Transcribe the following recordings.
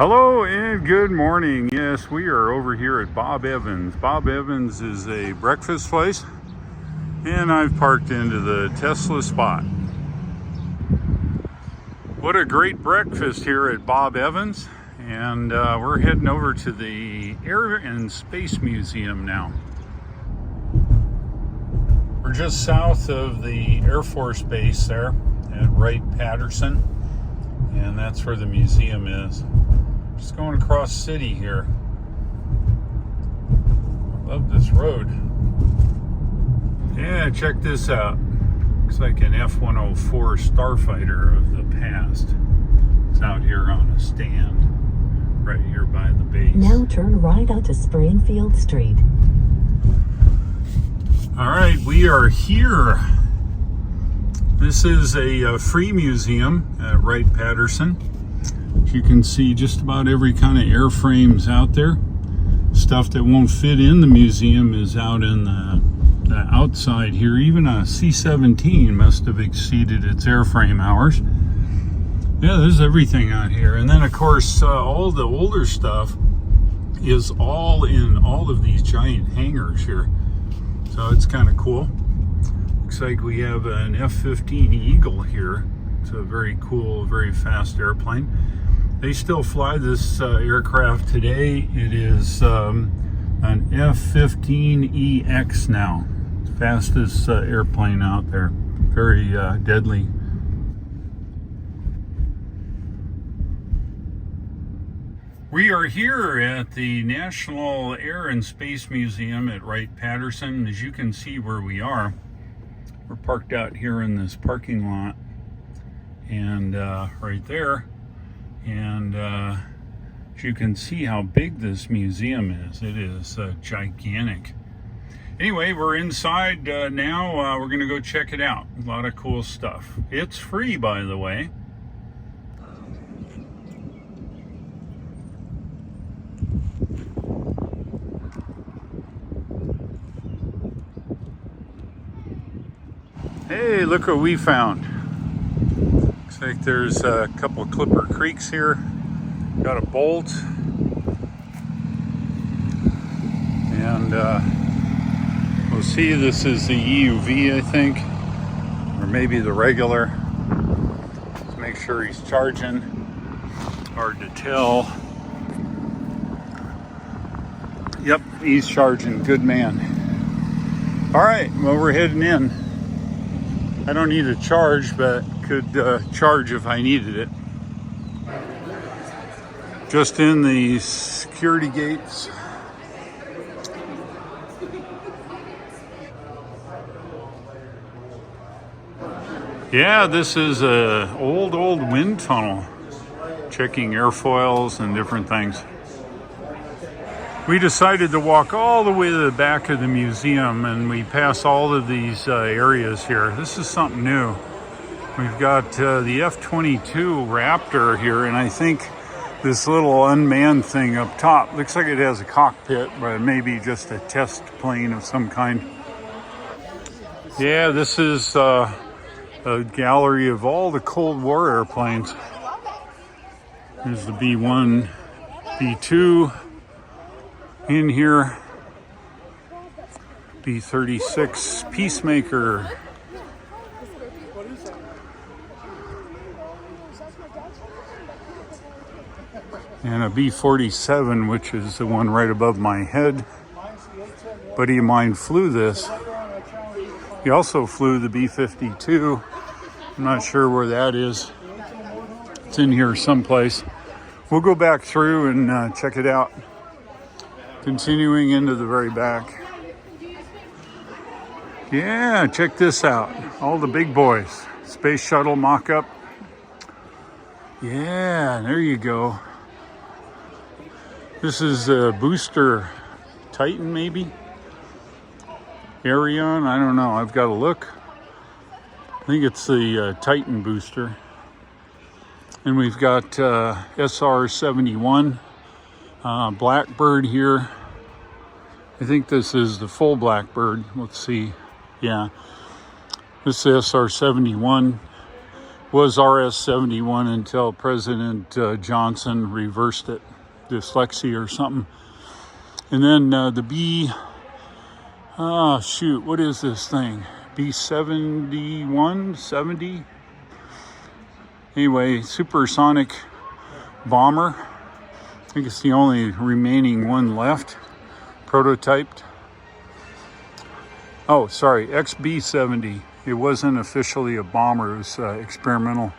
Hello and good morning. Yes, we are over here at Bob Evans. Bob Evans is a breakfast place, and I've parked into the Tesla spot. What a great breakfast here at Bob Evans, and we're heading over to the Air and Space Museum now. We're just south of the Air Force Base there at Wright, Patterson, and that's where the museum is. Just going across city here. I love this road. Yeah, check this out. Looks like an F-104 starfighter of the past. It's out here on a stand right here by the base. Now turn right onto Springfield Street. All right, we are here. This is a free museum at Wright Patterson. You can see just about every kind of airframes out there. Stuff that won't fit in the museum is out in the outside here. Even a C-17 must have exceeded its airframe hours. Yeah, there's everything out here. And then of course all the older stuff is all in all of these giant hangars here. So it's kind of cool. Looks like we have an F-15 Eagle here. It's a very cool, very fast airplane. They still fly this aircraft today. It is an F-15EX now. Fastest airplane out there. Very deadly. We are here at the National Air and Space Museum at Wright-Patterson. As you can see where we are, we're parked out here in this parking lot. And right there. And as you can see how big this museum is. It is gigantic. Anyway, we're inside now. We're going to go check it out. A lot of cool stuff. It's free, by the way. Hey, look what we found. Looks like there's a couple of Clipper Creeks here. Got a bolt. And we'll see, this is the EUV, I think. Or maybe the regular. Let's make sure he's charging. Hard to tell. Yep, he's charging. Good man. All right, well, we're heading in. I don't need a charge, but could charge if I needed it. Just in the security gates. Yeah, this is a old wind tunnel. Checking airfoils and different things. We decided to walk all the way to the back of the museum, and we pass all of these areas here. This is something new. We've got the F-22 Raptor here, and I think this little unmanned thing up top looks like it has a cockpit, but maybe just a test plane of some kind. Yeah, this is a gallery of all the Cold War airplanes. There's the B-1, B-2 in here. B-36 Peacemaker. And a B-47, which is the one right above my head. A buddy of mine flew this. He also flew the B-52. I'm not sure where that is. It's in here someplace. We'll go back through and check it out. Continuing into the very back. Yeah, check this out. All the big boys. Space Shuttle mock-up. Yeah, there you go. This is a booster Titan, maybe? Arion, I don't know. I've got to look. I think it's the Titan booster. And we've got SR-71 Blackbird here. I think this is the full Blackbird. Let's see. Yeah. This is SR-71. was RS-71 until President Johnson reversed it, dyslexia or something. And then the what is this thing? B71, 70? Anyway, supersonic bomber. I think it's the only remaining one left, prototyped. Oh, sorry, XB70. It wasn't officially a bomber, it was experimental.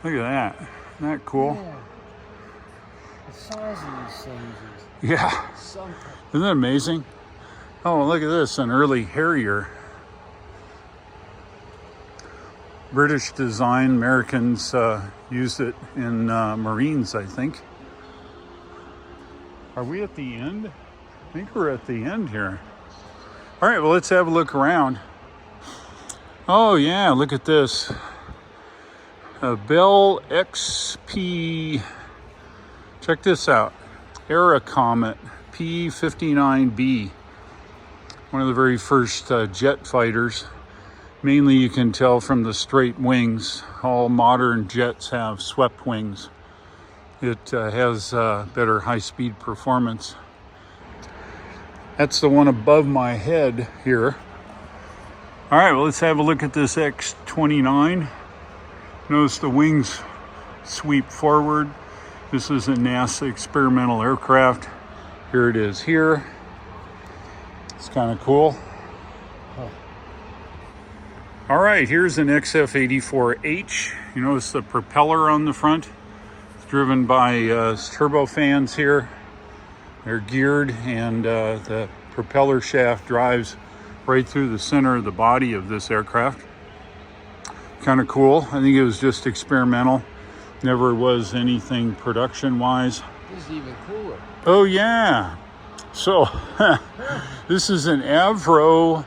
Look at that. Isn't that cool? Yeah. The size of these things is Yeah. something. Isn't that amazing? Oh, look at this, an early Harrier. British design, Americans used it in Marines, I think. Are we at the end? I think we're at the end here. All right, well, let's have a look around. Oh yeah, look at this. A Bell XP, check this out. Era Comet P59B. One of the very first jet fighters. Mainly you can tell from the straight wings. All modern jets have swept wings. It has better high-speed performance. That's the one above my head here. All right, well, let's have a look at this X29. Notice the wings sweep forward. This is a NASA experimental aircraft. Here it is here. It's kind of cool. All right, here's an XF84H. You notice the propeller on the front. It's driven by turbofans here. They're geared, and the propeller shaft drives right through the center of the body of this aircraft. Kind of cool. I think it was just experimental. Never was anything production-wise. This is even cooler. Oh yeah. So this is an Avro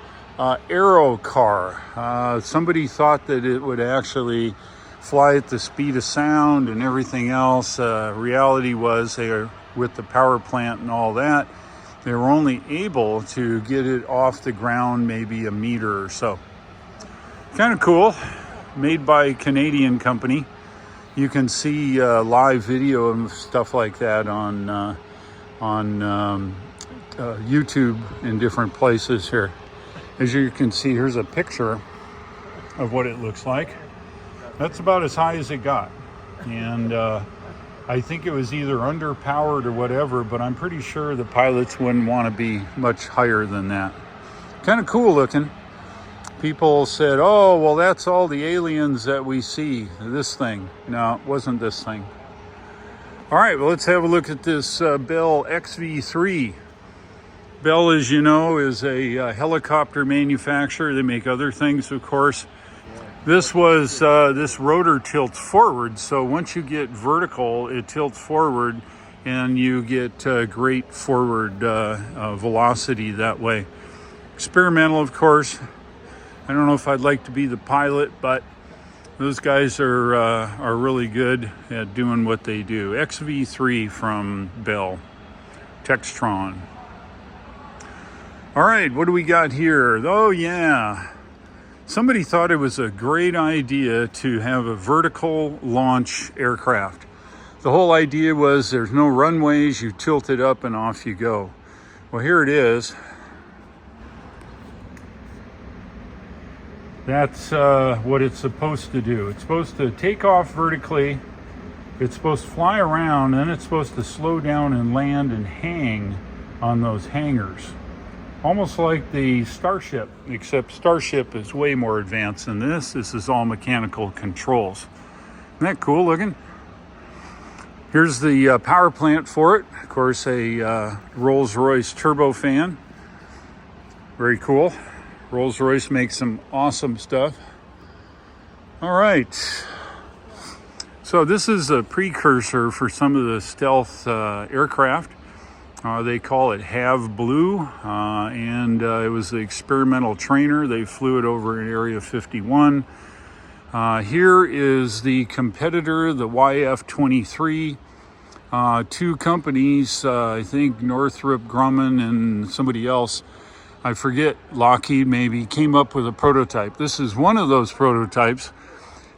Aero Car. Somebody thought that it would actually fly at the speed of sound and everything else. Reality was they are, with the power plant and all that, they were only able to get it off the ground maybe a meter or so. Kind of cool. Made by a Canadian company. You can see live video and stuff like that on YouTube in different places here. As you can see, here's a picture of what it looks like. That's about as high as it got. And I think it was either underpowered or whatever, but I'm pretty sure the pilots wouldn't want to be much higher than that. Kind of cool looking. People said, oh, well, that's all the aliens that we see, this thing. No, it wasn't this thing. All right, well, let's have a look at this Bell XV3. Bell, as you know, is a helicopter manufacturer. They make other things, of course. This was, this rotor tilts forward, so once you get vertical, it tilts forward, and you get great forward velocity that way. Experimental, of course. I don't know if I'd like to be the pilot, but those guys are really good at doing what they do. XV3 from Bell, Textron. All right, what do we got here? Oh yeah, somebody thought it was a great idea to have a vertical launch aircraft. The whole idea was there's no runways, you tilt it up and off you go. Well, here it is. That's what it's supposed to do. It's supposed to take off vertically, it's supposed to fly around, then it's supposed to slow down and land and hang on those hangars. Almost like the Starship, except Starship is way more advanced than this. This is all mechanical controls. Isn't that cool looking? Here's the power plant for it. Of course, a Rolls-Royce turbofan. Very cool. Rolls-Royce makes some awesome stuff. All right. So this is a precursor for some of the stealth aircraft. They call it Have Blue, and it was the experimental trainer. They flew it over in Area 51. Here is the competitor, the YF-23. Two companies, I think Northrop Grumman and somebody else, I forget, Lockheed maybe, came up with a prototype. This is one of those prototypes.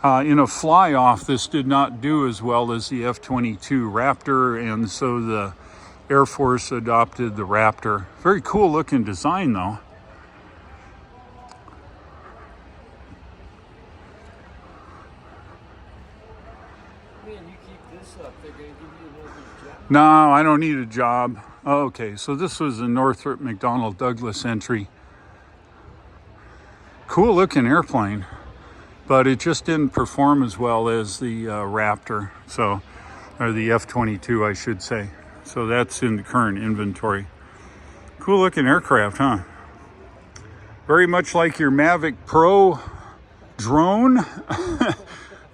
In a fly-off, this did not do as well as the F-22 Raptor, and so the Air Force adopted the Raptor. Very cool looking design though. Man, you keep this up, they're going to give you another job. No, I don't need a job. Okay, so this was the Northrop McDonnell Douglas entry. Cool looking airplane, but it just didn't perform as well as the Raptor, so, or the F-22, I should say. So that's in the current inventory. Cool looking aircraft, huh? Very much like your Mavic Pro drone,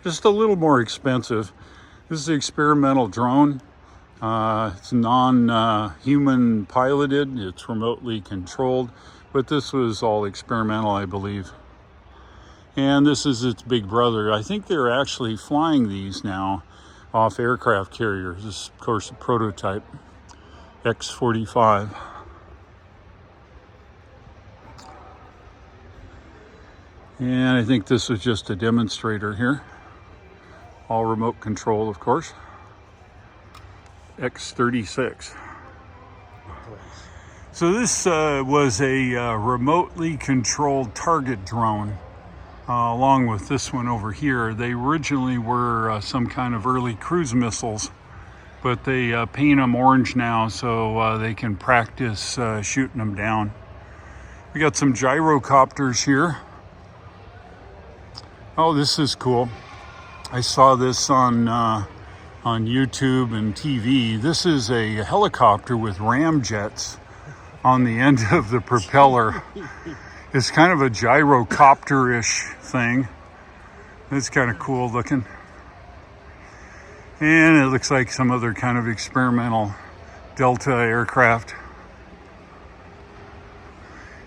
just a little more expensive. This is an experimental drone. It's non-human piloted, it's remotely controlled, but this was all experimental, I believe. And this is its big brother. I think they're actually flying these now off aircraft carriers. This is, of course, a prototype, X45. And I think this was just a demonstrator here. All remote control, of course. X36. So this was a remotely controlled target drone. Along with this one over here. They originally were some kind of early cruise missiles, but they paint them orange now so they can practice shooting them down. We got some gyrocopters here. Oh, this is cool. I saw this on YouTube and TV. This is a helicopter with ramjets on the end of the propeller. It's kind of a gyrocopter-ish thing. It's kind of cool looking. And it looks like some other kind of experimental Delta aircraft.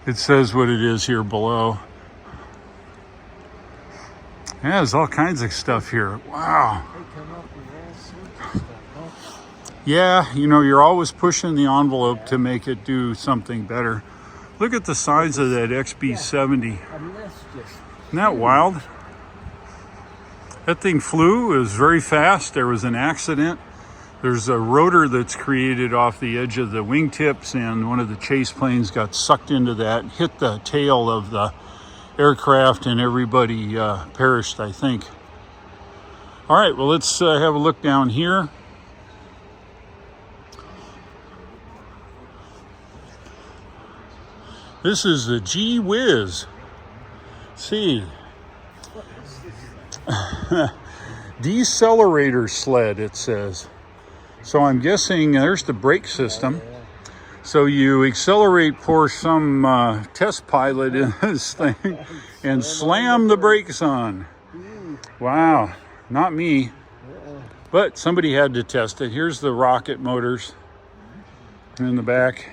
It says what it is here below. Yeah, there's all kinds of stuff here. Wow. They come up with all sorts of stuff, huh? Yeah, you know, you're always pushing the envelope to make it do something better. Look at the size of that XB70. Isn't that wild? That thing flew, it was very fast. There was an accident. There's a rotor that's created off the edge of the wingtips, and one of the chase planes got sucked into that, hit the tail of the aircraft, and everybody perished, I think. All right, well, let's have a look down here. This is the Gee Whiz. See. Decelerator sled, it says. So I'm guessing there's the brake system. So you accelerate for some test pilot in this thing and slam the brakes on. Wow, not me. But somebody had to test it. Here's the rocket motors in the back.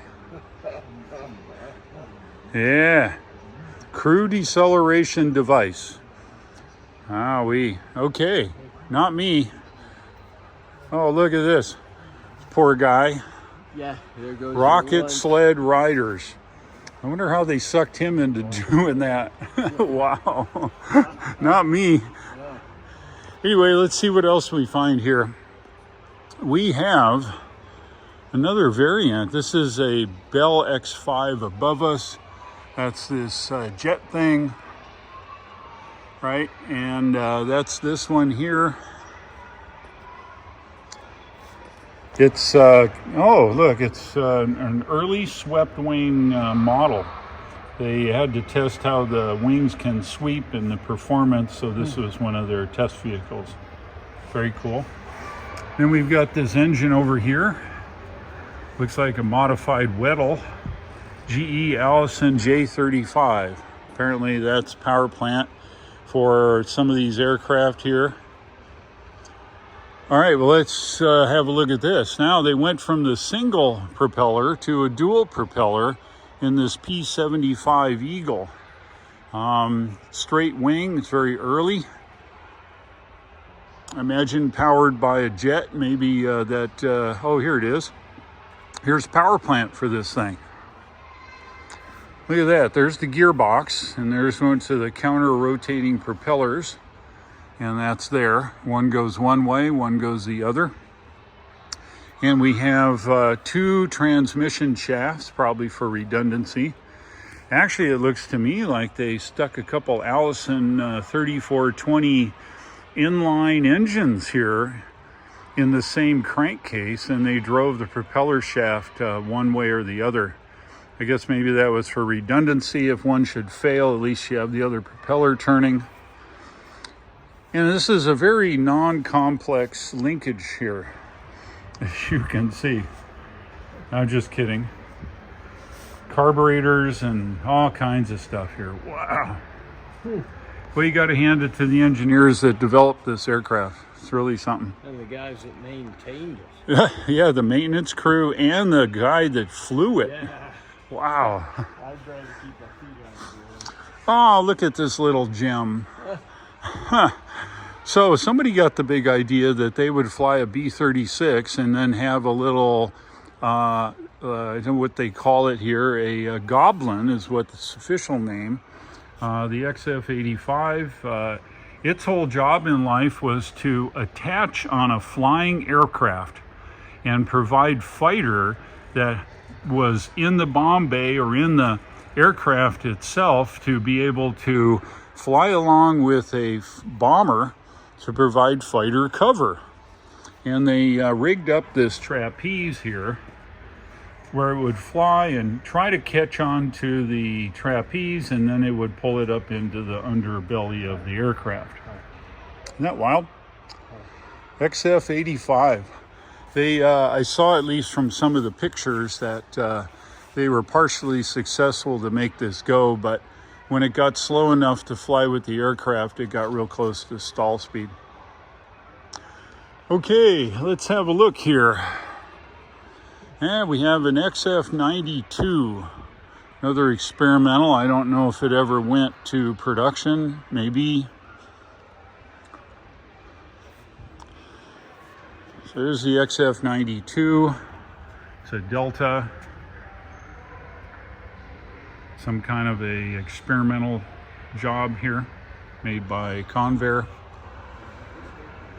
Yeah, crew deceleration device. Okay, not me. Oh, look at this. Poor guy. Yeah, there goes Rocket sled riders. I wonder how they sucked him into doing that. Wow, not me. Anyway, let's see what else we find here. We have another variant. This is a Bell X5 above us. That's this jet thing, right? And that's this one here. It's, oh, look, it's an early swept wing model. They had to test how the wings can sweep and the performance, so this was one of their test vehicles. Very cool. Then we've got this engine over here. Looks like a modified Weddell GE Allison J35. Apparently that's power plant for some of these aircraft here. All right, well, let's have a look at this. Now they went from the single propeller to a dual propeller in this P75 Eagle. Straight wing, it's very early. I imagine powered by a jet, maybe oh, here it is. Here's power plant for this thing. Look at that, there's the gearbox, and there's one to the counter-rotating propellers. and that's there. One goes one way, one goes the other. And we have 2 transmission shafts, probably for redundancy. Actually, it looks to me like they stuck a couple Allison 3420 inline engines here in the same crankcase, and they drove the propeller shaft one way or the other. I guess maybe that was for redundancy. If one should fail, at least you have the other propeller turning. And this is a very non-complex linkage here, as you can see. I'm just kidding. Carburetors and all kinds of stuff here. Wow. Well, you got to hand it to the engineers that developed this aircraft. It's really something. And the guys that maintained it. Yeah, the maintenance crew and the guy that flew it. Yeah. Wow. I'd rather keep my feet on the ground. Oh, look at this little gem. Huh. So somebody got the big idea that they would fly a B-36 and then have a little, I don't know what they call it here, a Goblin is what its official name. The XF-85, its whole job in life was to attach on a flying aircraft and provide fighter that was in the bomb bay or in the aircraft itself to be able to fly along with a bomber to provide fighter cover. And they rigged up this trapeze here where it would fly and try to catch on to the trapeze, and then it would pull it up into the underbelly of the aircraft. Isn't that wild? XF-85. They, I saw at least from some of the pictures that they were partially successful to make this go, but when it got slow enough to fly with the aircraft, it got real close to stall speed. Okay, let's have a look here. And we have an XF-92, another experimental. I don't know if it ever went to production, maybe. So there's the XF-92. It's a Delta. Some kind of a experimental job here made by Convair.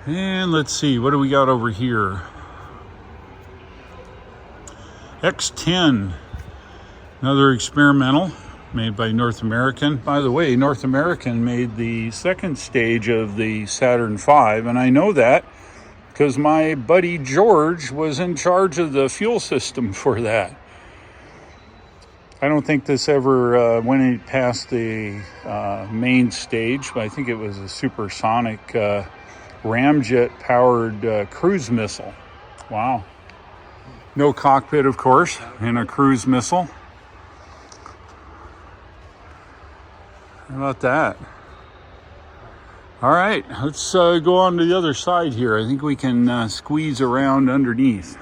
And let's see, what do we got over here? X10, another experimental made by North American. By the way, North American made the second stage of the Saturn V, and I know that because my buddy George was in charge of the fuel system for that. I don't think this ever went past the main stage, but I think it was a supersonic ramjet-powered cruise missile. Wow. No cockpit, of course, in a cruise missile. How about that? All right, let's go on to the other side here. I think we can squeeze around underneath.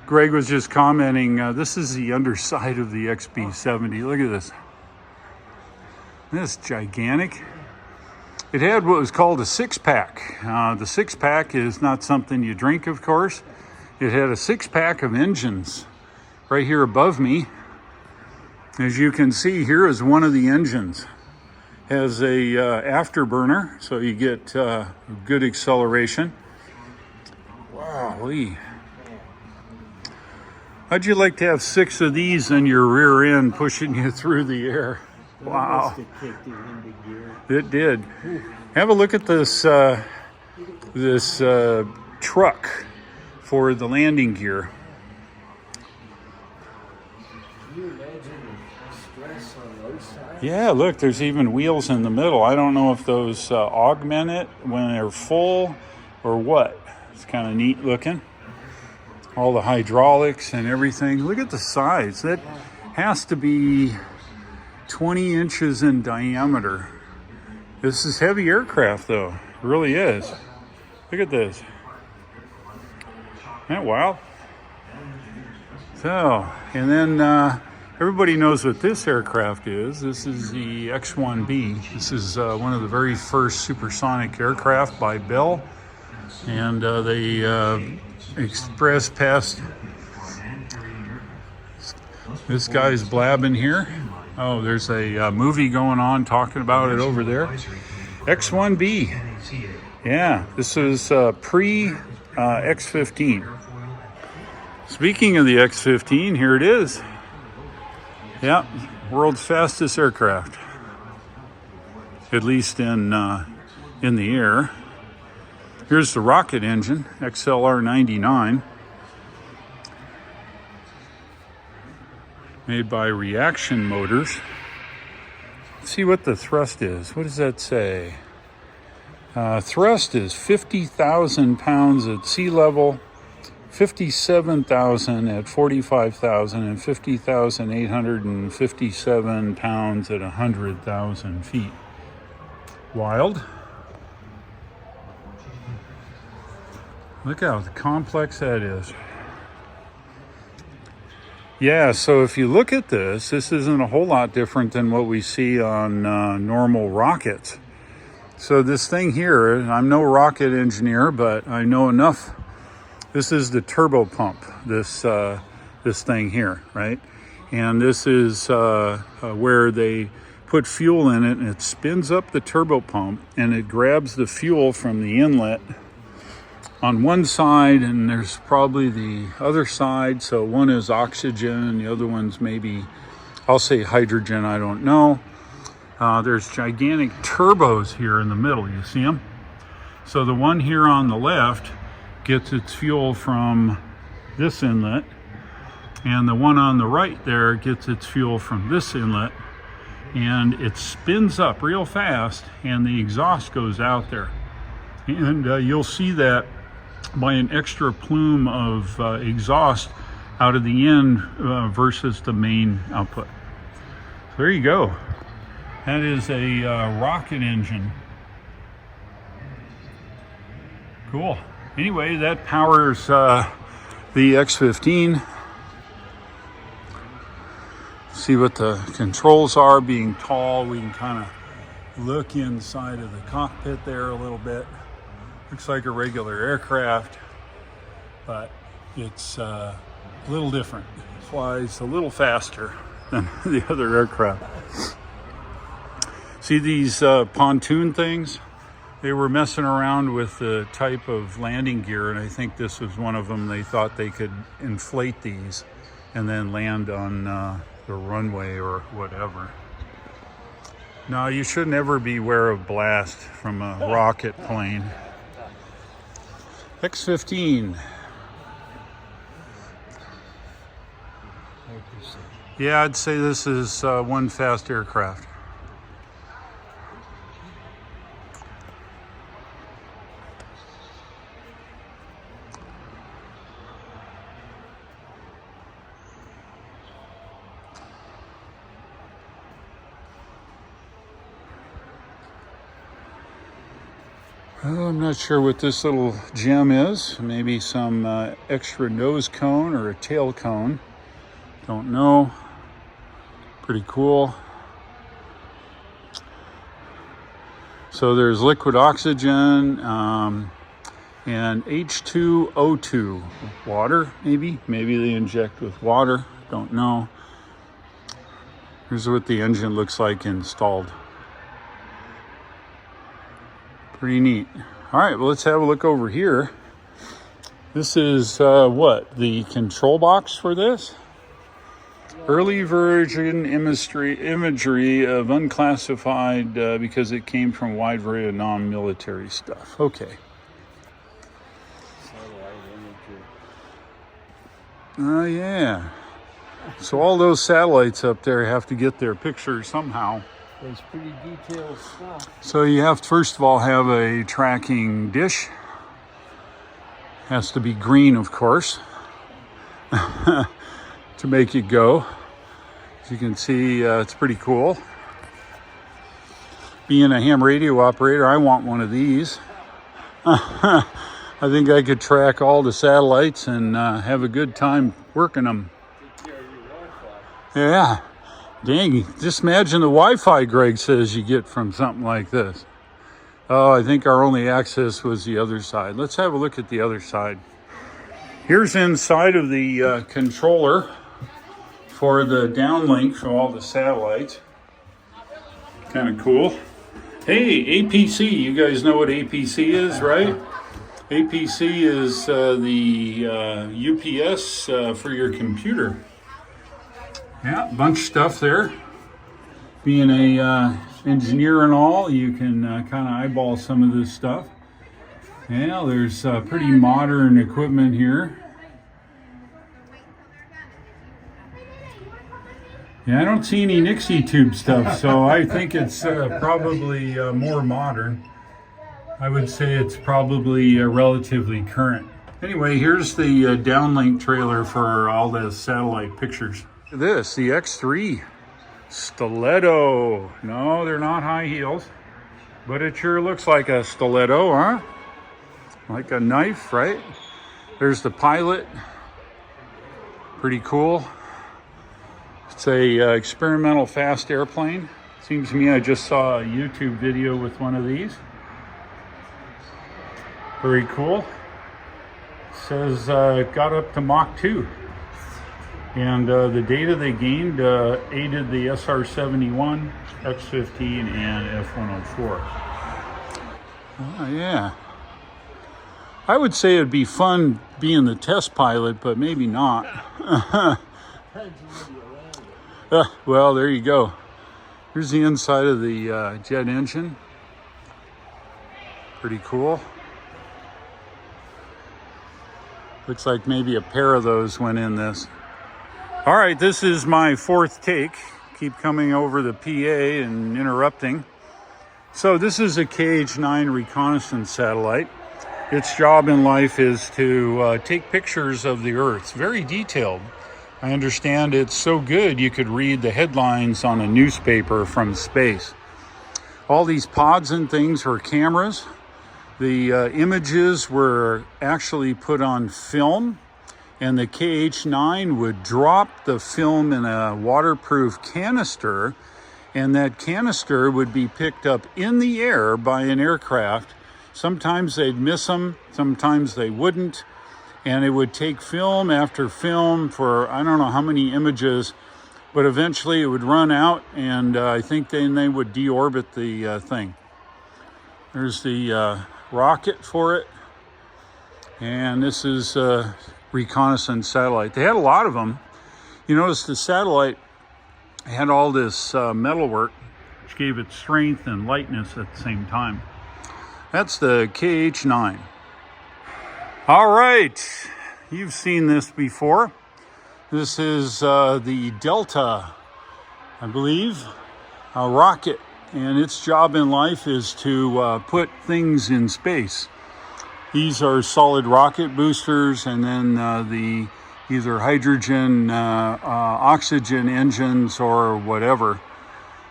Greg was just commenting, this is the underside of the XB70. Look at this. This is gigantic. It had what was called a six-pack. The six-pack is not something you drink, of course. It had a six-pack of engines right here above me. As you can see, here is one of the engines. Has a afterburner, so you get good acceleration. Wow-wee. How'd you like to have 6 of these in your rear end pushing you through the air? Wow. It did. Have a look at this truck for the landing gear. Can you imagine the stress on those sides? Yeah, look, there's even wheels in the middle. I don't know if those augment it when they're full or what. It's kind of neat looking. All the hydraulics and everything. Look at the size. That has to be 20 inches in diameter. This is heavy aircraft, though. It really is. Look at this. Isn't that wild? So, and then everybody knows what this aircraft is. This is the X-1B. This is one of the very first supersonic aircraft by Bell. And they express past... This guy's blabbing here. Oh, there's a movie going on talking about it over there. X1B. Yeah, this is pre-X15. Speaking of the X15, here it is. Yeah, world's fastest aircraft. At least in the air. Here's the rocket engine, XLR99. Made by Reaction Motors. Let's see what the thrust is. What does that say? Thrust is 50,000 pounds at sea level, 57,000 at 45,000, and 50,857 pounds at 100,000 feet. Wild. Look how complex that is. Yeah, so if you look at this isn't a whole lot different than what we see on normal rockets. So this thing here, I'm no rocket engineer, but I know enough. This is the turbo pump, this thing here, right? And this is where they put fuel in it, and it spins up the turbo pump, and it grabs the fuel from the inlet on one side, and there's probably the other side. So one is oxygen, and the other one's maybe, I'll say hydrogen, I don't know. There's gigantic turbos here in the middle, you see them? So the one here on the left gets its fuel from this inlet, and the one on the right there gets its fuel from this inlet, and it spins up real fast, and the exhaust goes out there. And you'll see that by an extra plume of exhaust out of the end versus the main output. So there you go. That is a rocket engine. Cool. Anyway, that powers the X15. See what the controls are. Being tall, we can kind of look inside of the cockpit there a little bit. Looks like a regular aircraft, but it's a little different. It flies a little faster than the other aircraft. See these pontoon things? They were messing around with the type of landing gear, and I think this was one of them. They thought they could inflate these and then land on the runway or whatever. No, you should never beware of blast from a rocket plane. X15. Yeah, I'd say this is one fast aircraft. Well, I'm not sure what this little gem is. Maybe some extra nose cone or a tail cone. Don't know. Pretty cool. So there's liquid oxygen and H2O2. Water, maybe? Maybe they inject with water. Don't know. Here's what the engine looks like installed. Pretty neat. All right, well, let's have a look over here. This is what? The control box for this? Early version imagery of unclassified because it came from a wide variety of non-military stuff. Okay. Oh, yeah. So all those satellites up there have to get their picture somehow. It's pretty detailed stuff. So you have to, first of all, have a tracking dish. Has to be green, of course, to make it go. As you can see, it's pretty cool. Being a ham radio operator, I want one of these. I think I could track all the satellites and have a good time working them. Yeah. Dang, just imagine the Wi-Fi Greg says you get from something like this. Oh, I think our only access was the other side. Let's have a look at the other side. Here's inside of the controller for the downlink for all the satellites. Kind of cool. Hey, APC, you guys know what APC is, right? APC is the UPS for your computer. Yeah, bunch of stuff there. Being a engineer and all, you can kind of eyeball some of this stuff. Yeah, there's pretty modern equipment here. Yeah, I don't see any Nixie tube stuff, so I think it's probably more modern. I would say it's probably relatively current. Anyway, here's the downlink trailer for all the satellite pictures. Look at this, the X3 Stiletto. No, they're not high heels, but it sure looks like a stiletto, huh? Like a knife, right? There's the pilot. Pretty cool. It's a experimental fast airplane. Seems to me I just saw a YouTube video with one of these. Very cool. Says got up to Mach 2. And the data they gained aided the SR-71, X15, and F104. Oh, yeah. I would say it'd be fun being the test pilot, but maybe not. Well, there you go. Here's the inside of the jet engine. Pretty cool. Looks like maybe a pair of those went in this. All right, this is my fourth take. Keep coming over the PA and interrupting. So this is a KH9 reconnaissance satellite. Its job in life is to take pictures of the Earth. It's very detailed. I understand it's so good you could read the headlines on a newspaper from space. All these pods and things were cameras. The images were actually put on film, and the KH9 would drop the film in a waterproof canister, and that canister would be picked up in the air by an aircraft. Sometimes they'd miss them, sometimes they wouldn't. And it would take film after film for I don't know how many images, but eventually it would run out, and I think then they would deorbit the thing. There's the rocket for it, and this is a reconnaissance satellite. They had a lot of them. You notice the satellite had all this metalwork, which gave it strength and lightness at the same time. That's the KH9. All right, you've seen this before. This is the Delta, I believe, a rocket, and its job in life is to put things in space. These are solid rocket boosters, and then the either hydrogen, oxygen engines or whatever.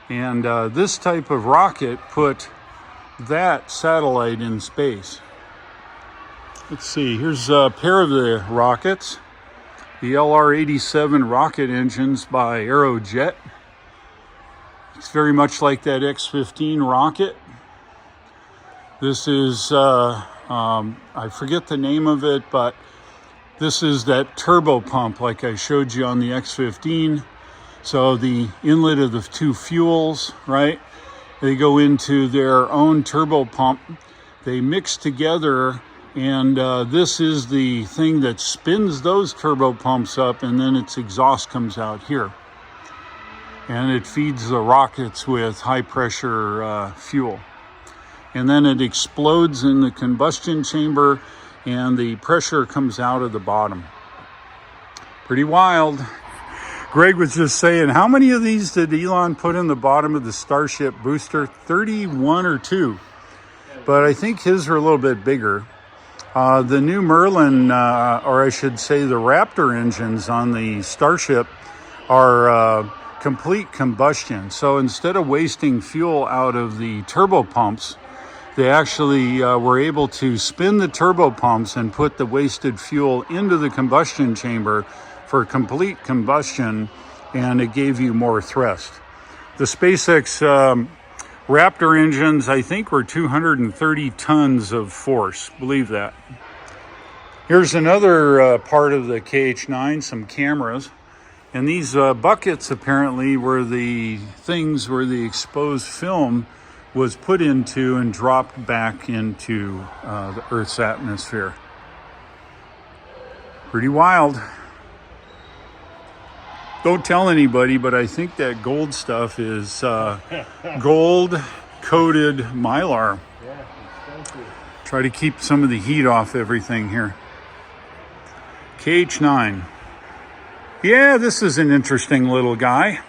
And this type of rocket put that satellite in space. Let's see, here's a pair of the rockets. The LR87 Rocket engines by Aerojet. It's very much like that X15 rocket. This is, I forget the name of it, but this is that turbo pump like I showed you on the X15. So the inlet of the two fuels, right? They go into their own turbo pump. They mix together, and this is the thing that spins those turbo pumps up, and then its exhaust comes out here. And it feeds the rockets with high pressure fuel. And then it explodes in the combustion chamber, and the pressure comes out of the bottom. Pretty wild. Greg was just saying, how many of these did Elon put in the bottom of the Starship booster? 31 or 2. But I think his are a little bit bigger. The new Merlin, or I should say the Raptor engines on the Starship are complete combustion. So instead of wasting fuel out of the turbo pumps, they actually were able to spin the turbo pumps and put the wasted fuel into the combustion chamber for complete combustion, and it gave you more thrust. The SpaceX Raptor engines, I think, were 230 tons of force. Believe that. Here's another part of the KH9, some cameras. And these buckets apparently were the things where the exposed film was put into and dropped back into the Earth's atmosphere. Pretty wild. Don't tell anybody, but I think that gold stuff is gold coated Mylar. Yeah, expensive. Try to keep some of the heat off everything here. KH9. Yeah, this is an interesting little guy.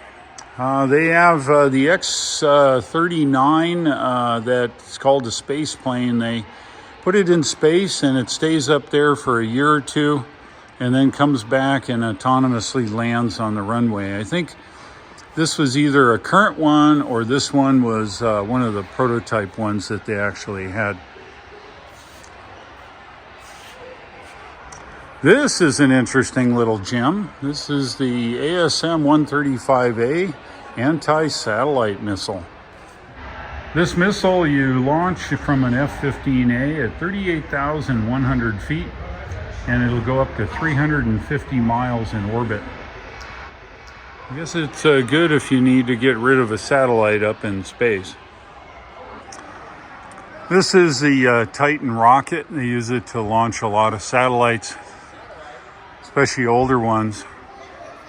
They have the X39 that's called a space plane. They put it in space and it stays up there for a year or two and then comes back and autonomously lands on the runway. I think this was either a current one or this one was one of the prototype ones that they actually had. This is an interesting little gem. This is the ASM-135A anti-satellite missile. This missile you launch from an F-15A at 38,100 feet, and it'll go up to 350 miles in orbit. I guess it's good if you need to get rid of a satellite up in space. This is the Titan rocket. They use it to launch a lot of satellites, especially older ones.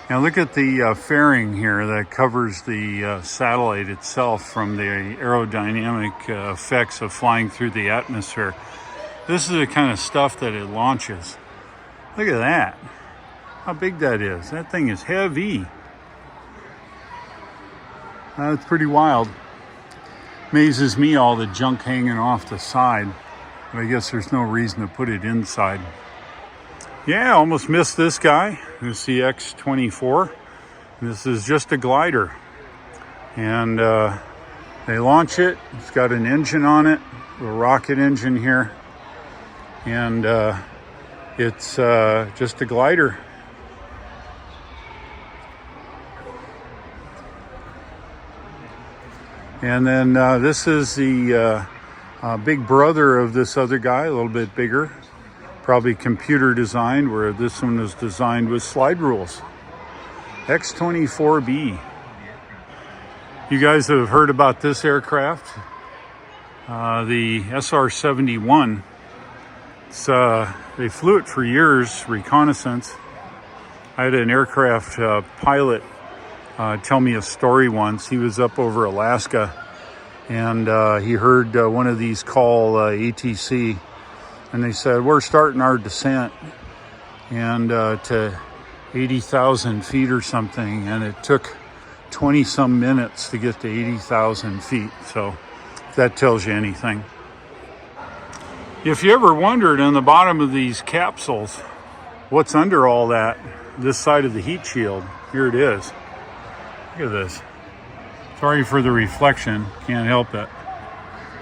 Now look at the fairing here that covers the satellite itself from the aerodynamic effects of flying through the atmosphere. This is the kind of stuff that it launches. Look at that. How big that is. That thing is heavy. That's pretty wild. Amazes me all the junk hanging off the side. But I guess there's no reason to put it inside. Yeah, almost missed this guy. This is the X24. This is just a glider. And they launch it. It's got an engine on it, a rocket engine here. And it's just a glider. And then this is the big brother of this other guy, a little bit bigger. Probably computer designed, where this one was designed with slide rules. X24B. You guys have heard about this aircraft, the SR-71. They flew it for years, reconnaissance. I had an aircraft pilot tell me a story once. He was up over Alaska, and he heard one of these call ATC. And they said, we're starting our descent and to 80,000 feet or something. And it took 20 some minutes to get to 80,000 feet. So if that tells you anything. If you ever wondered on the bottom of these capsules, what's under all that, this side of the heat shield, here it is. Look at this. Sorry for the reflection, can't help it.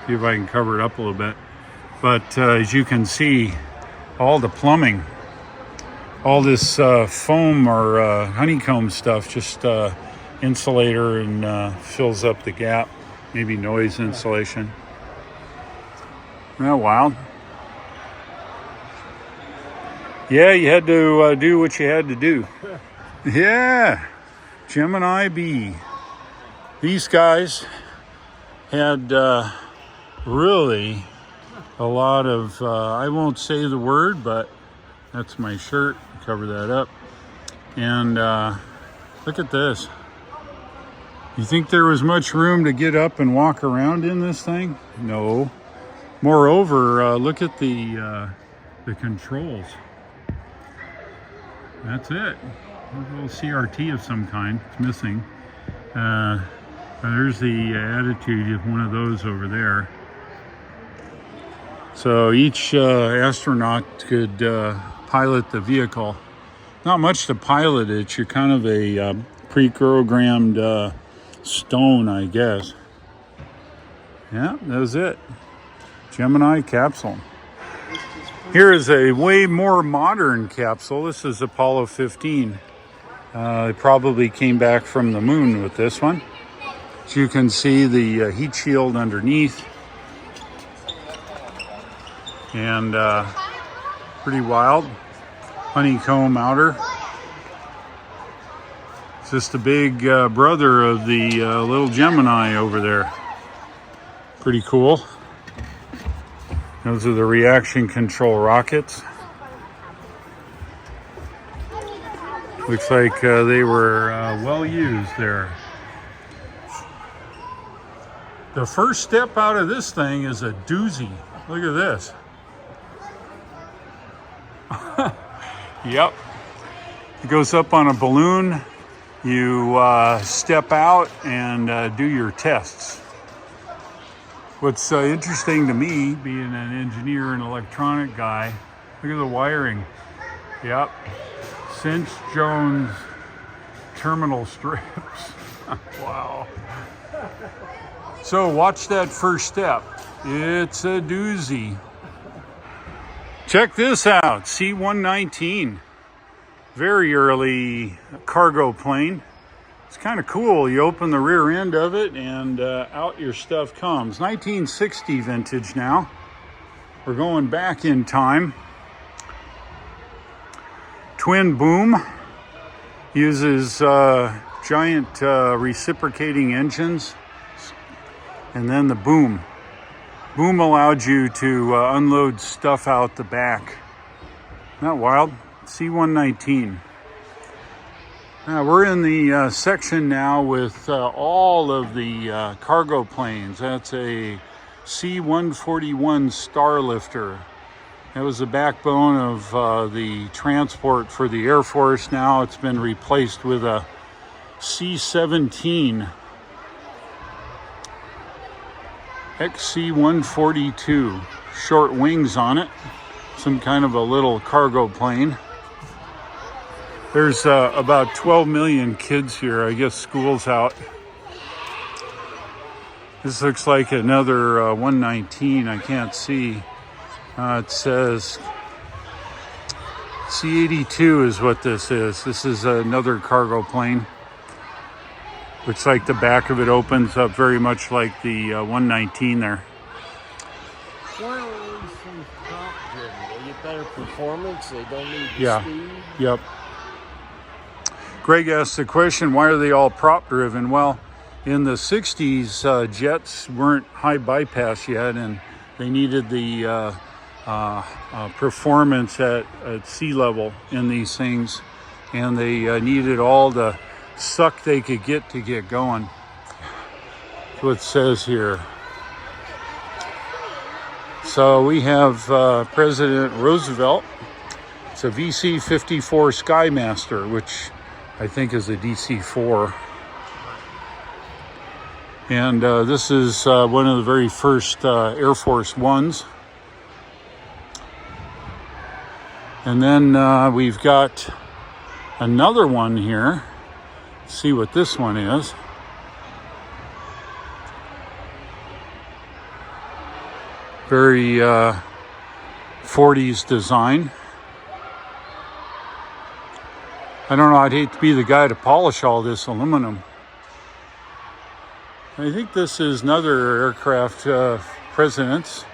See if I can cover it up a little bit. But as you can see, all the plumbing, all this foam or honeycomb stuff, just insulator and fills up the gap. Maybe noise insulation. Isn't that wild? Yeah, you had to do what you had to do. Yeah, Gemini B. These guys had really a lot of, I won't say the word, but that's my shirt, cover that up. And look at this. You think there was much room to get up and walk around in this thing? No. Moreover, look at the controls. That's it. A little CRT of some kind, it's missing. There's the attitude of one of those over there. So each astronaut could pilot the vehicle. Not much to pilot it. You're kind of a pre-programmed stone, I guess. Yeah, that was it. Gemini capsule. Here is a way more modern capsule. This is Apollo 15. They probably came back from the moon with this one. So you can see the heat shield underneath. And pretty wild. Honeycomb outer. It's just the big brother of the little Gemini over there. Pretty cool. Those are the reaction control rockets. Looks like they were well used there. The first step out of this thing is a doozy. Look at this. Yep. It goes up on a balloon. You step out and do your tests. What's interesting to me, being an engineer and electronic guy, look at the wiring. Yep. Cinch Jones terminal strips. Wow. So watch that first step. It's a doozy. Check this out, C-119. Very early cargo plane. It's kind of cool. You open the rear end of it and out your stuff comes. 1960 vintage now. We're going back in time. Twin boom. Uses giant reciprocating engines. And then the boom. Boom allowed you to unload stuff out the back. Isn't that wild? C-119. Now we're in the section now with all of the cargo planes. That's a C-141 Starlifter. That was the backbone of the transport for the Air Force. Now it's been replaced with a C-17 XC-142. Short wings on it. Some kind of a little cargo plane. There's about 12 million kids here. I guess school's out. This looks like another 119. I can't see. It says C-82 is what this is. This is another cargo plane. Looks like the back of it opens up very much like the 119 there. Why are these things prop driven? They get better performance. They don't need the speed. Yep. Greg asked the question, why are they all prop driven? Well, in the 60s, jets weren't high bypass yet, and they needed the performance at sea level in these things, and they needed all the suck they could get to get going. That's what it says here. So we have President Roosevelt. It's a VC-54 Skymaster, which I think is a DC-4. And this is one of the very first Air Force Ones. And then we've got another one here. Let's see what this one is. Very 40s design. I don't know, I'd hate to be the guy to polish all this aluminum. I think this is another aircraft presidents.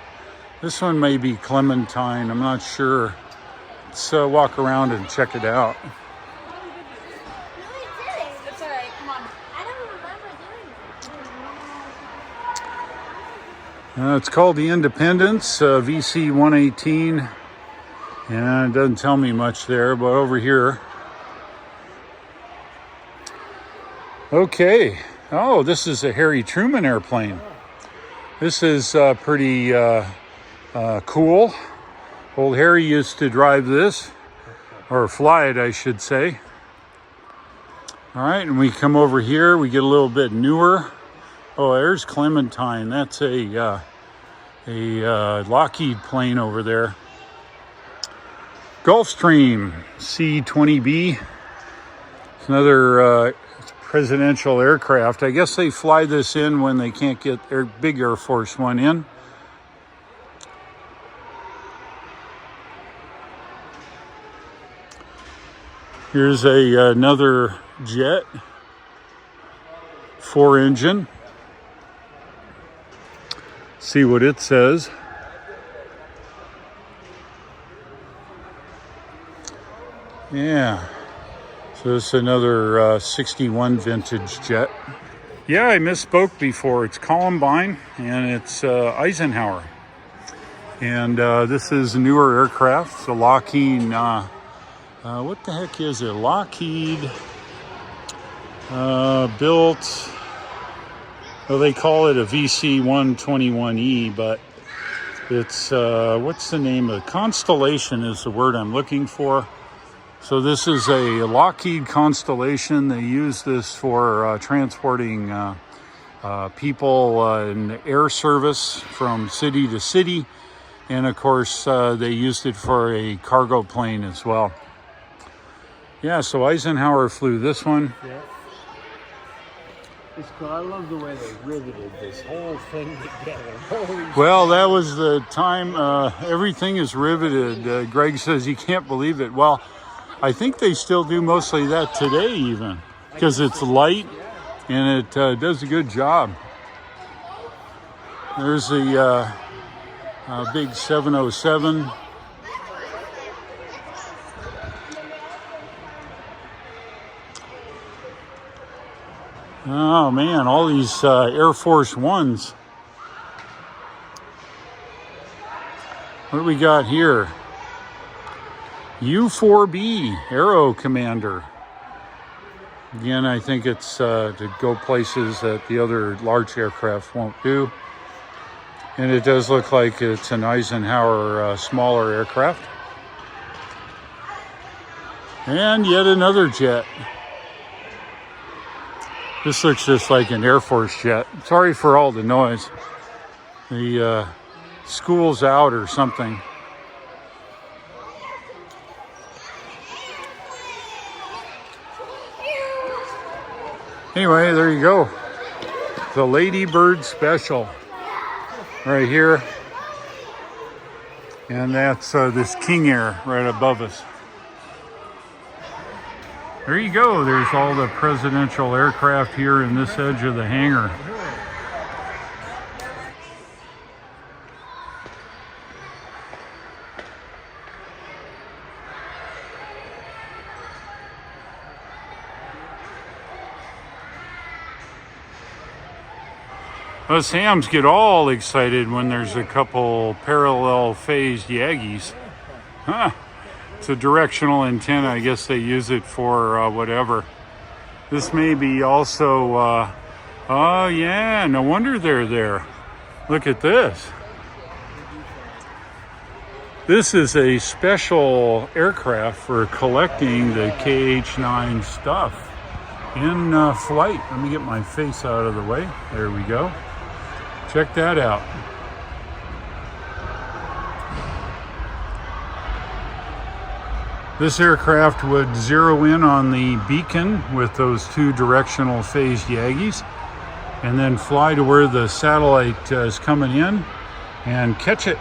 This one may be Clementine, I'm not sure. Let's walk around and check it out. That's all right, come on. I don't remember doing it. It's called the Independence, VC-118. And it doesn't tell me much there, but over here. Okay. Oh, this is a Harry Truman airplane. This is pretty cool. Old Harry used to drive this, or fly it, I should say. All right, and we come over here, we get a little bit newer. Oh, there's Clementine. That's a Lockheed plane over there. Gulfstream C-20B. It's another presidential aircraft. I guess they fly this in when they can't get their big Air Force One in. Here's another jet, 4-engine. See what it says. Yeah. So this is another 61 vintage jet. Yeah, I misspoke before. It's Columbine and it's Eisenhower. And this is a newer aircraft. It's a Lockheed, what the heck is it? Lockheed built, well, they call it a VC-121E, but it's, what's the name of it? Constellation is the word I'm looking for. So this is a Lockheed Constellation. They use this for transporting people in air service from city to city. And of course, they used it for a cargo plane as well. Yeah, so Eisenhower flew this one. Yeah. It's cool. I love the way they riveted this whole thing together. Holy well, that was the time. Everything is riveted. Greg says he can't believe it. Well, I think they still do mostly that today even, because it's light and it does a good job. There's the big 707. Oh man, all these Air Force Ones. What do we got here? U-4B Aero Commander. Again, I think it's to go places that the other large aircraft won't do. And it does look like it's an Eisenhower smaller aircraft. And yet another jet. This looks just like an Air Force jet. Sorry for all the noise. The school's out or something. Anyway, there you go. The Lady Bird Special right here. And that's this King Air right above us. There you go. There's all the presidential aircraft here in this edge of the hangar. Us hams get all excited when there's a couple parallel phased Yagis. Huh. It's a directional antenna. I guess they use it for whatever. This may be also, oh yeah, no wonder they're there. Look at this. This is a special aircraft for collecting the KH9 stuff in flight. Let me get my face out of the way. There we go. Check that out. This aircraft would zero in on the beacon with those two directional phased Yagis and then fly to where the satellite is coming in and catch it.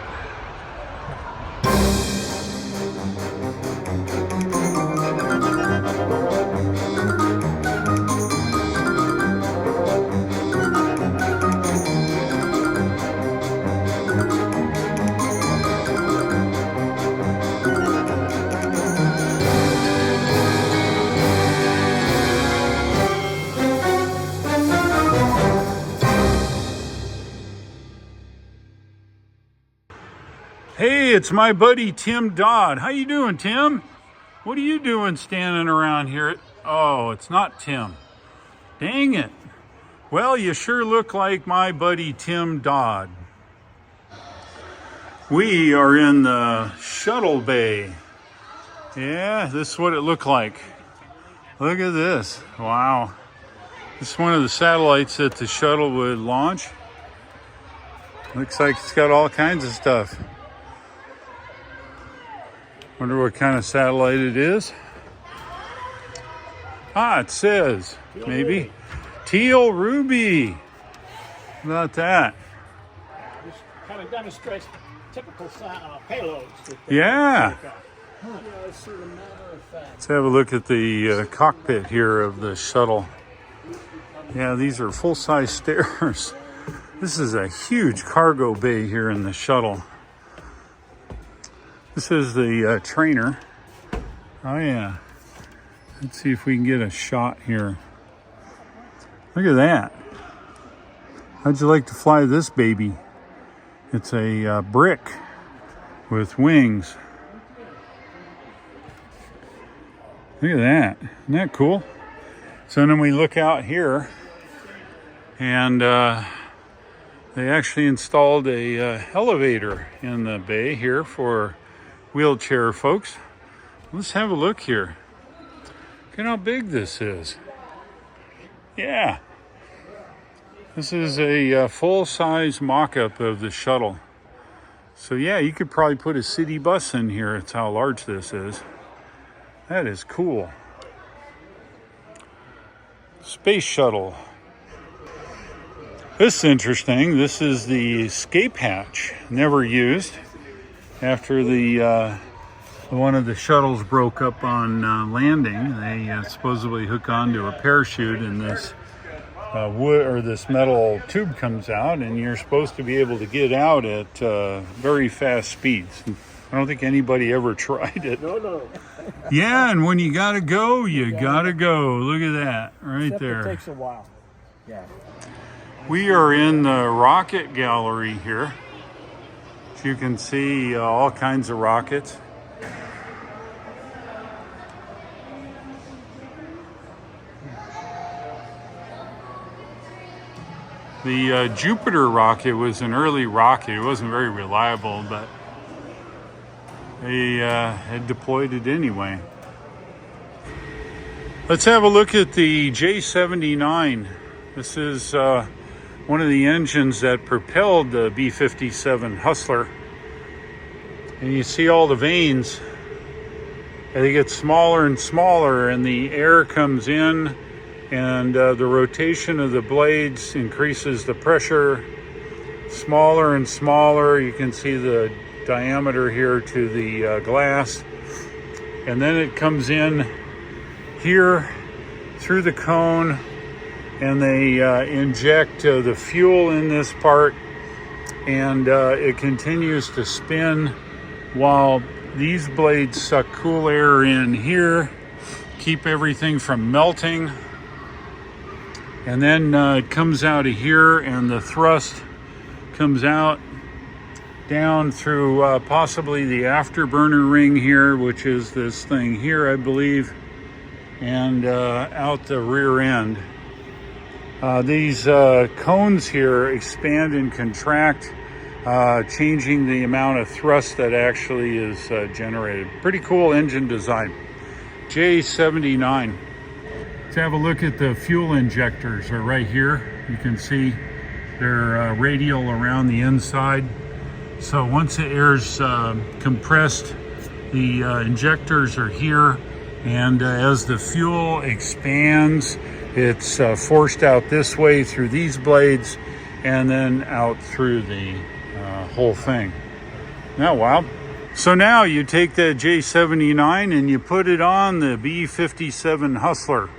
Hey, it's my buddy Tim Dodd. How you doing, Tim? What are you doing standing around here? Oh, it's not Tim. Dang it. Well, you sure look like my buddy Tim Dodd. We are in the Shuttle Bay. Yeah, this is what it looked like. Look at this. Wow. This is one of the satellites that the shuttle would launch. Looks like it's got all kinds of stuff. Wonder what kind of satellite it is. Ah, it says, maybe. Teal Ruby. How about that? This kind of demonstrates typical payloads. Yeah. Let's have a look at the cockpit here of the shuttle. Yeah, these are full-size stairs. This is a huge cargo bay here in the shuttle. This is the trainer. Oh yeah. Let's see if we can get a shot here. Look at that. How'd you like to fly this baby? It's a brick with wings. Look at that. Isn't that cool? So then we look out here, and they actually installed a elevator in the bay here for wheelchair folks. Let's have a look here. Look at how big this is. Yeah. This is a full-size mock-up of the shuttle. So yeah, you could probably put a city bus in here. That's how large this is. That is cool. Space shuttle. This is interesting. This is the escape hatch. Never used. After the one of the shuttles broke up on landing, they supposedly hook onto a parachute, and this wood or this metal tube comes out, and you're supposed to be able to get out at very fast speeds. I don't think anybody ever tried it. No. Yeah, and when you gotta go, you gotta go. Look at that right Except there. It takes a while. Yeah. We are in the rocket gallery here. As you can see, all kinds of rockets. The Jupiter rocket was an early rocket. It wasn't very reliable, but they had deployed it anyway. Let's have a look at the J79. This is one of the engines that propelled the B57 Hustler. And you see all the vanes. And they get smaller and smaller, and the air comes in, and the rotation of the blades increases the pressure. Smaller and smaller. You can see the diameter here to the glass. And then it comes in here through the cone, and they inject the fuel in this part, and it continues to spin while these blades suck cool air in here, keep everything from melting. And then it comes out of here, and the thrust comes out down through possibly the afterburner ring here, which is this thing here, I believe, and out the rear end. These cones here expand and contract, changing the amount of thrust that actually is generated. Pretty cool engine design. J79. Let's have a look at the fuel injectors. Are right here. You can see they're radial around the inside. So once the air's compressed, the injectors are here, and as the fuel expands, it's forced out this way through these blades, and then out through the whole thing. Now, wow. So now you take the J79 and you put it on the B57 Hustler.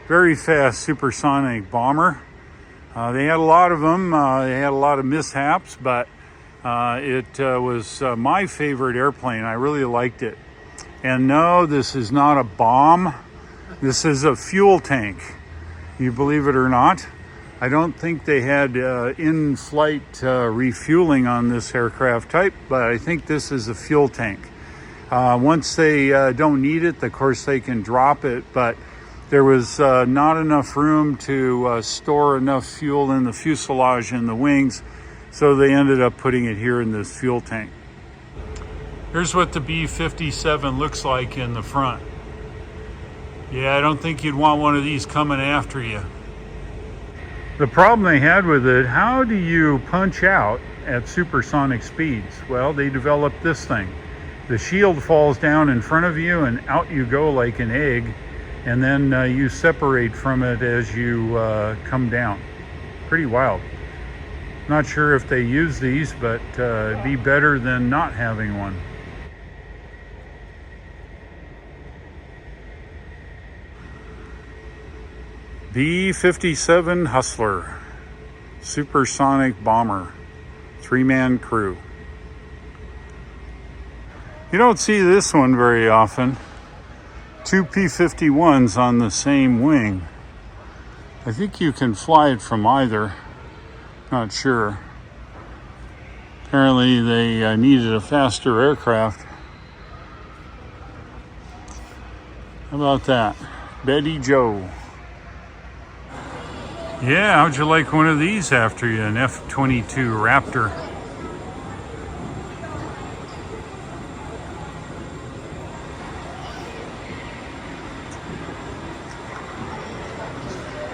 Very fast supersonic bomber. They had a lot of them. They had a lot of mishaps, but it was my favorite airplane. I really liked it. And no, this is not a bomb. This is a fuel tank. You believe it or not? I don't think they had in-flight refueling on this aircraft type, but I think this is a fuel tank. Once they don't need it, of course they can drop it, but there was not enough room to store enough fuel in the fuselage and the wings, so they ended up putting it here in this fuel tank. Here's what the B57 looks like in the front. Yeah, I don't think you'd want one of these coming after you. The problem they had with it, how do you punch out at supersonic speeds? Well, they developed this thing. The shield falls down in front of you, and out you go like an egg, and then you separate from it as you come down. Pretty wild. Not sure if they use these, but it'd be better than not having one. B57 Hustler, supersonic bomber, 3-man crew. You don't see this one very often. 2 P-51s on the same wing. I think you can fly it from either. Not sure. Apparently they needed a faster aircraft. How about that? Betty Joe. Yeah, how'd you like one of these after you? An F-22 Raptor.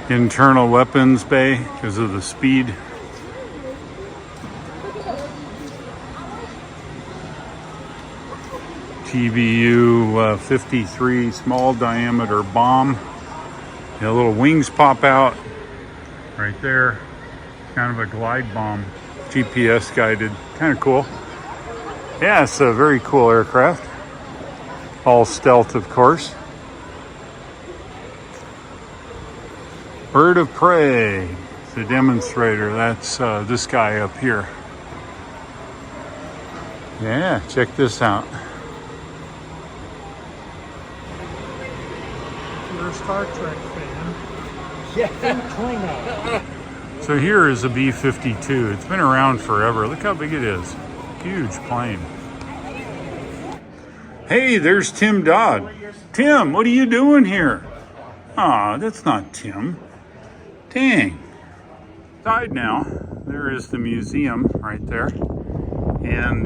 Internal weapons bay because of the speed. TBU 53 small diameter bomb. The little wings pop out right there. Kind of a glide bomb, GPS guided. Kind of cool. Yeah, it's a very cool aircraft. All stealth, of course. Bird of Prey, the demonstrator. That's this guy up here. Yeah, check this out. You're a Star Trek fan. Yeah, So here is a B-52. It's been around forever. Look how big it is. Huge plane. Hey, there's Tim Dodd. Tim, what are you doing here? Aw, that's not Tim. Dang. Side now, there is the museum right there. And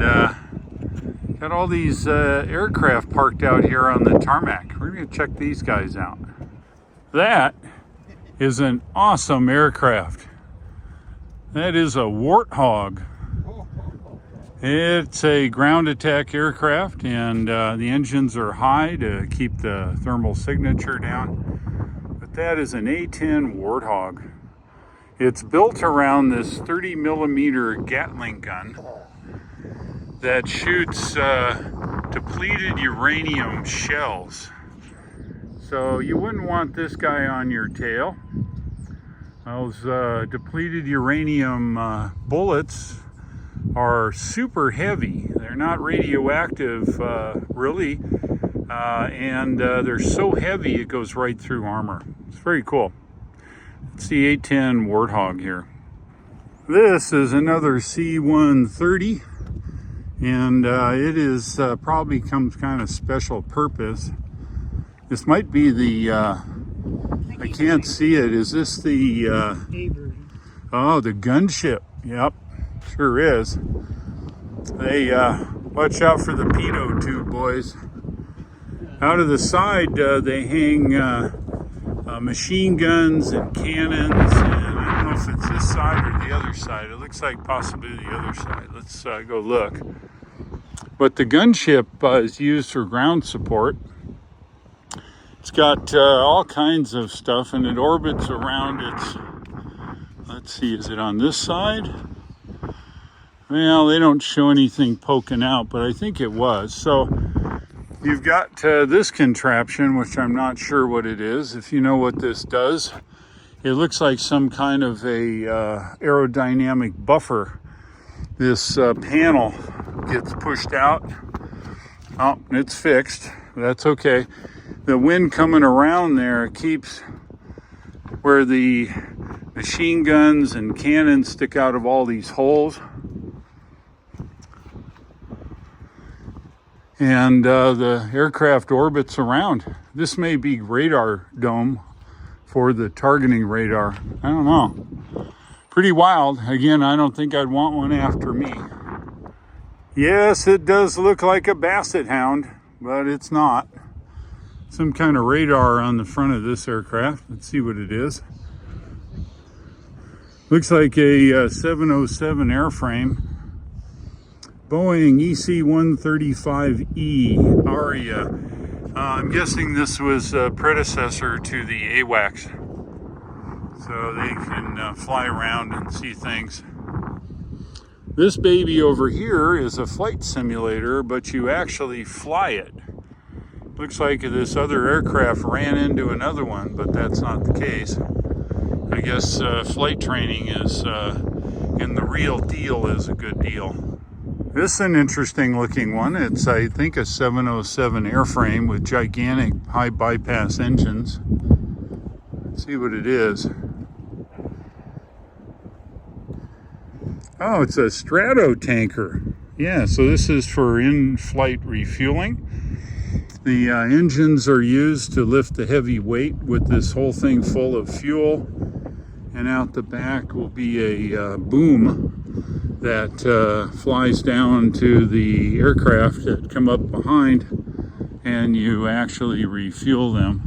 got all these aircraft parked out here on the tarmac. We're gonna check these guys out. That is an awesome aircraft. That is a Warthog. It's a ground attack aircraft, and the engines are high to keep the thermal signature down. But that is an A-10 Warthog. It's built around this 30 millimeter Gatling gun that shoots depleted uranium shells. So you wouldn't want this guy on your tail. Those depleted uranium bullets are super heavy. They're not radioactive, really, and they're so heavy it goes right through armor. It's very cool. It's the A-10 Warthog here. This is another C-130, and it is probably comes kind of special purpose. This might be the, I can't see it. Is this the, oh, the gunship? Yep, sure is. They, watch out for the pedo tube, boys. Out of the side, they hang machine guns and cannons, and I don't know if it's this side or the other side. It looks like possibly the other side. Let's go look. But the gunship is used for ground support. It's got all kinds of stuff, and it orbits around its, let's see, is it on this side? Well, they don't show anything poking out, but I think it was. So you've got this contraption, which I'm not sure what it is. If you know what this does, it looks like some kind of a aerodynamic buffer. This panel gets pushed out. Oh, it's fixed. That's okay. The wind coming around there keeps where the machine guns and cannons stick out of all these holes. And the aircraft orbits around. This may be radar dome for the targeting radar. I don't know. Pretty wild. Again, I don't think I'd want one after me. Yes, it does look like a basset hound, but it's not. Some kind of radar on the front of this aircraft. Let's see what it is. Looks like a 707 airframe. Boeing EC-135E Aria. I'm guessing this was a predecessor to the AWACS. So they can fly around and see things. This baby over here is a flight simulator, but you actually fly it. Looks like this other aircraft ran into another one, but that's not the case. I guess flight training is, in the real deal, is a good deal. This is an interesting looking one. It's, I think, a 707 airframe with gigantic high bypass engines. Let's see what it is. Oh, it's a strato tanker. Yeah, so this is for in-flight refueling. The engines are used to lift the heavy weight with this whole thing full of fuel. And out the back will be a boom that flies down to the aircraft that come up behind, and you actually refuel them.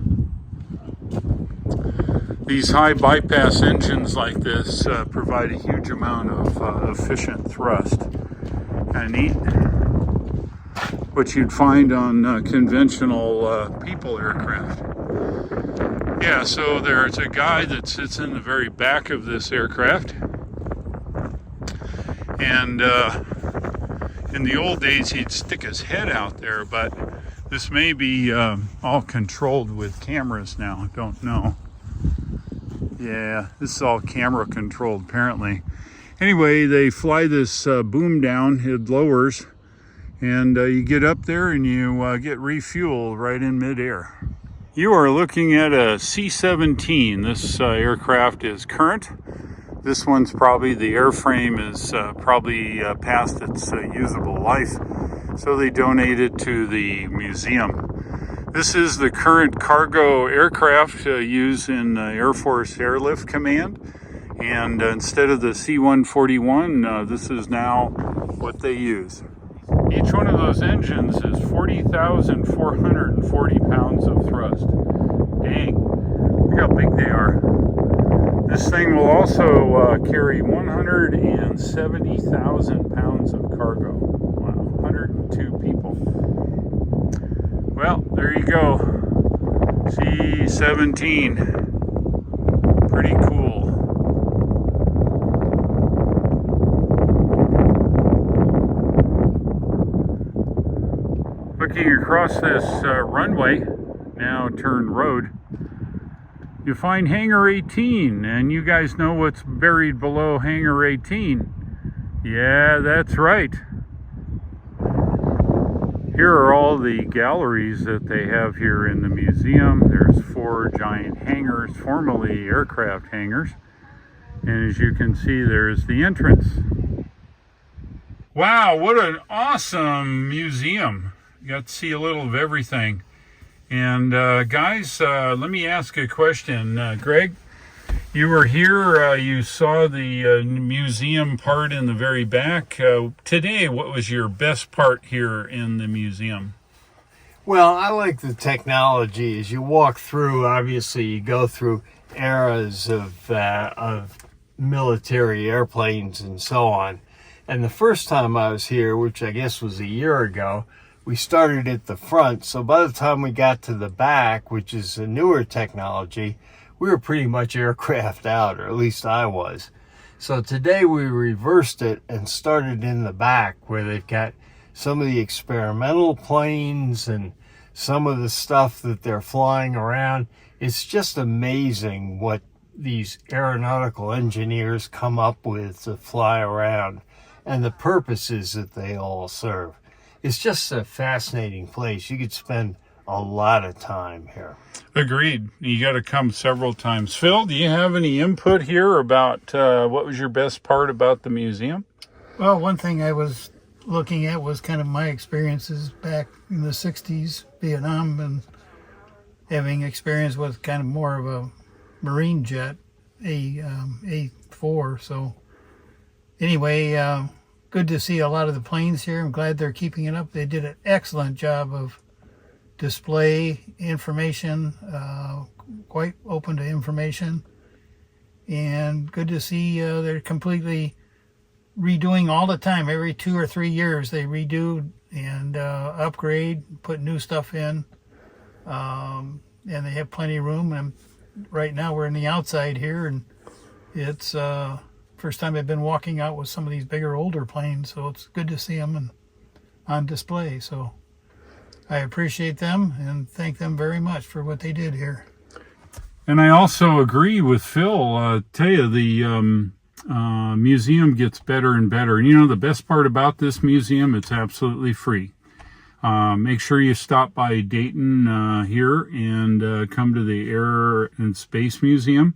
These high bypass engines like this provide a huge amount of efficient thrust. Kind of neat. What you'd find on conventional people aircraft. Yeah, so there's a guy that sits in the very back of this aircraft. And in the old days, he'd stick his head out there, but this may be all controlled with cameras now. I don't know. Yeah, this is all camera controlled apparently. Anyway, they fly this boom down, it lowers, and you get up there and you get refueled right in midair. You are looking at a C-17. This aircraft is current. This one's probably, the airframe is probably past its usable life, so they donated to the museum. This is the current cargo aircraft used in Air Force Airlift Command, and instead of the C-141, this is now what they use. Each one of those engines is 40,440 pounds of thrust. Dang, look how big they are. This thing will also carry 170,000 pounds of cargo. Wow, 102 people. Well, there you go. C-17. Pretty cool. Looking across this runway, now turned road, you find Hangar 18, and you guys know what's buried below Hangar 18. Yeah, that's right. Here are all the galleries that they have here in the museum. There's 4 giant hangars, formerly aircraft hangars. And as you can see, there's the entrance. Wow, what an awesome museum. You got to see a little of everything. And guys, let me ask a question. Greg, you were here, you saw the museum part in the very back. Today, what was your best part here in the museum? Well, I like the technology. As you walk through, obviously you go through eras of military airplanes and so on. And the first time I was here, which I guess was a year ago, we started at the front. So by the time we got to the back, which is a newer technology, we were pretty much aircraft out, or at least I was. So today we reversed it and started in the back, where they've got some of the experimental planes and some of the stuff that they're flying around. It's just amazing what these aeronautical engineers come up with to fly around and the purposes that they all serve. It's just a fascinating place. You could spend a lot of time here. Agreed. You got to come several times. Phil, do you have any input here about what was your best part about the museum? Well, one thing I was looking at was kind of my experiences back in the 60s, Vietnam, and having experience with kind of more of a marine jet, A4. So anyway, good to see a lot of the planes here. I'm glad they're keeping it up. They did an excellent job of display information, quite open to information. And good to see they're completely redoing all the time. Every 2 or 3 years they redo and upgrade, put new stuff in. And they have plenty of room. And right now we're in the outside here, and it's first time I've been walking out with some of these bigger, older planes, so it's good to see them on display. So I appreciate them and thank them very much for what they did here. And I also agree with Phil. Tell you, the museum gets better and better. And you know, the best part about this museum, it's absolutely free. Make sure you stop by Dayton here and come to the Air and Space Museum.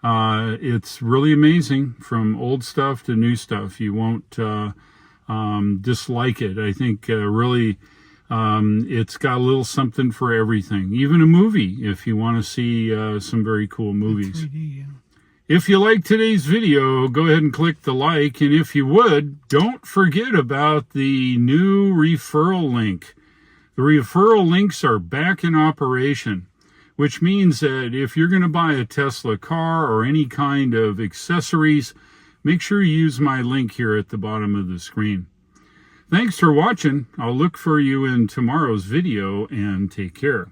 It's really amazing, from old stuff to new stuff. You won't dislike it. I think really it's got a little something for everything. Even a movie, if you want to see some very cool movies. 3D, yeah. If you like today's video, go ahead and click the like. And if you would, don't forget about the new referral link. The referral links are back in operation, which means that if you're going to buy a Tesla car or any kind of accessories, make sure you use my link here at the bottom of the screen. Thanks for watching. I'll look for you in tomorrow's video, and take care.